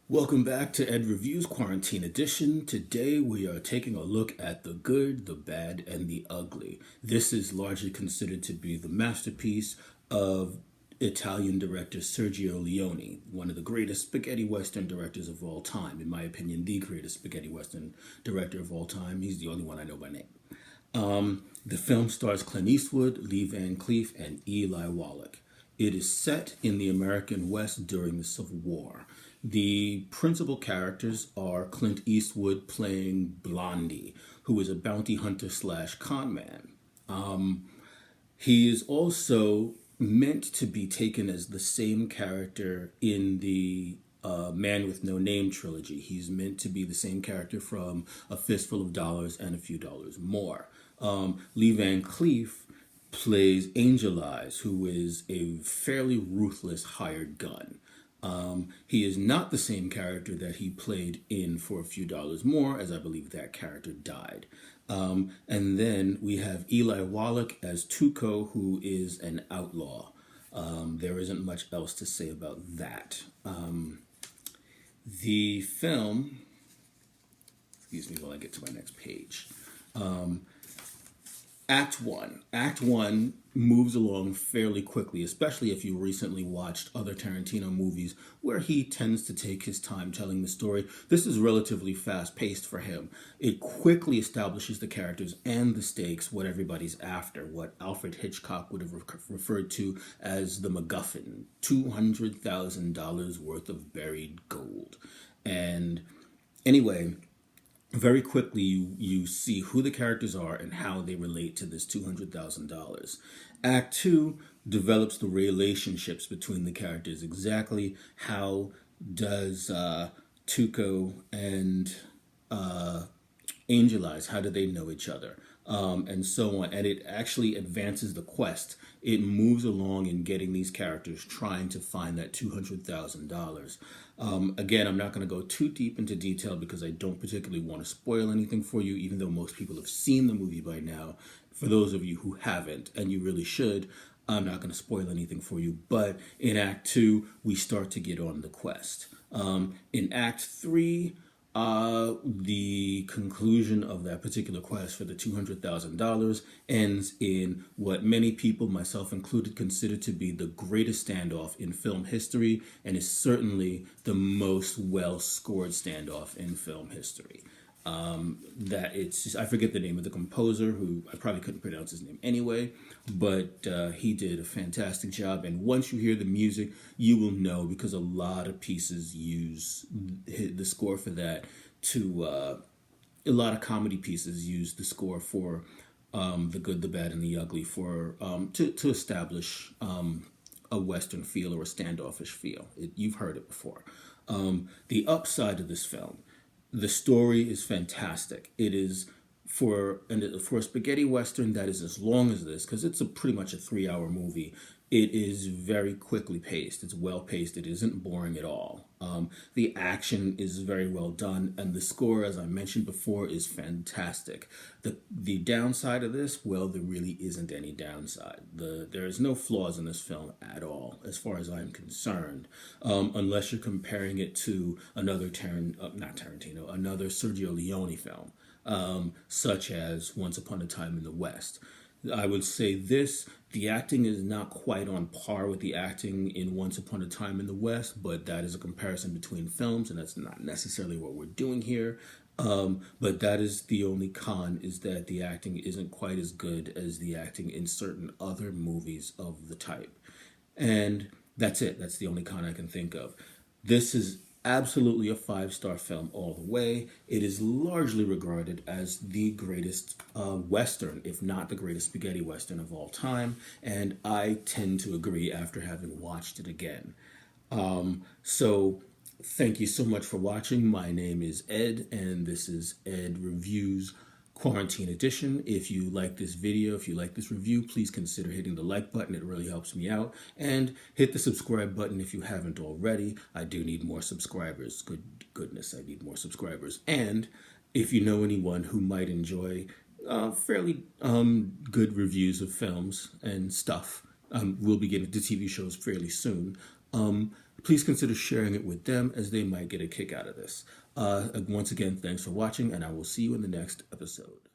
Welcome back to Ed Reviews Quarantine Edition. Today we are taking a look at the good, the bad, and the ugly. This is largely considered to be the masterpiece of Italian director Sergio Leone, one of the greatest spaghetti western directors of all time. In my opinion, the greatest spaghetti western director of all time. He's the only one I know by name. The film stars Clint Eastwood, Lee Van Cleef, and Eli Wallach. It is set in the American West during the Civil War. The principal characters are Clint Eastwood playing Blondie, who is a bounty hunter slash con man. He is also meant to be taken as the same character in the Man with No Name trilogy. He's meant to be the same character from A Fistful of Dollars and A Few Dollars More. Lee Van Cleef plays Angel Eyes, who is a fairly ruthless hired gun. He is not the same character that he played in For a Few Dollars More, as I believe that character died. And then we have Eli Wallach as Tuco, who is an outlaw. There isn't much else to say about that. The film, excuse me while I get to my next page. Act One. Act One moves along fairly quickly, especially if you recently watched other Tarantino movies where he tends to take his time telling the story. This is relatively fast paced for him. It quickly establishes the characters and the stakes, what everybody's after, what Alfred Hitchcock would have referred to as the MacGuffin, $200,000 worth of buried gold. And anyway, very quickly you see who the characters are and how they relate to this $200,000. Act 2 develops the relationships between the characters. Exactly how does Tuco and Angel Eyes, how do they know each other? And so on. And it actually advances the quest. It moves along in getting these characters trying to find that $200,000. Again, I'm not going to go too deep into detail because I don't particularly want to spoil anything for you, even though most people have seen the movie by now. For those of you who haven't, and you really should, I'm not going to spoil anything for you. But in Act 2, we start to get on the quest. In Act 3, the conclusion of that particular quest for the $200,000 ends in what many people, myself included, consider to be the greatest standoff in film history, and is certainly the most well-scored standoff in film history. That it's just, I forget the name of the composer, who I probably couldn't pronounce his name anyway, but he did a fantastic job. And once you hear the music, you will know, because a lot of pieces use the score for that to a lot of comedy pieces use the score for the good, the bad, and the ugly for to establish a Western feel or a standoffish feel. You've heard it before. The upside of this film, the story is fantastic. It is for a spaghetti western that is as long as this, because it's pretty much a 3-hour movie. It is very quickly paced. It's well paced. It isn't boring at all. The action is very well done, and the score, as I mentioned before, is fantastic. The downside of this, well, there really isn't any downside. There is no flaws in this film at all, as far as I'm concerned, unless you're comparing it to another another Sergio Leone film, such as Once Upon a Time in the West. I would say the acting is not quite on par with the acting in Once Upon a Time in the West, but that is a comparison between films, and that's not necessarily what we're doing here. But that is the only con, is that the acting isn't quite as good as the acting in certain other movies of the type. And that's it. That's the only con I can think of. This is absolutely a 5-star film all the way. It is largely regarded as the greatest Western, if not the greatest spaghetti Western of all time. And I tend to agree after having watched it again. So thank you so much for watching. My name is Ed, and this is Ed Reviews Quarantine Edition. If you like this video, if you like this review, please consider hitting the like button. It really helps me out. And hit the subscribe button if you haven't already. I do need more subscribers. Goodness, I need more subscribers. And if you know anyone who might enjoy fairly good reviews of films and stuff, We'll be getting to TV shows fairly soon. Please consider sharing it with them, as they might get a kick out of this. Once again, thanks for watching, and I will see you in the next episode.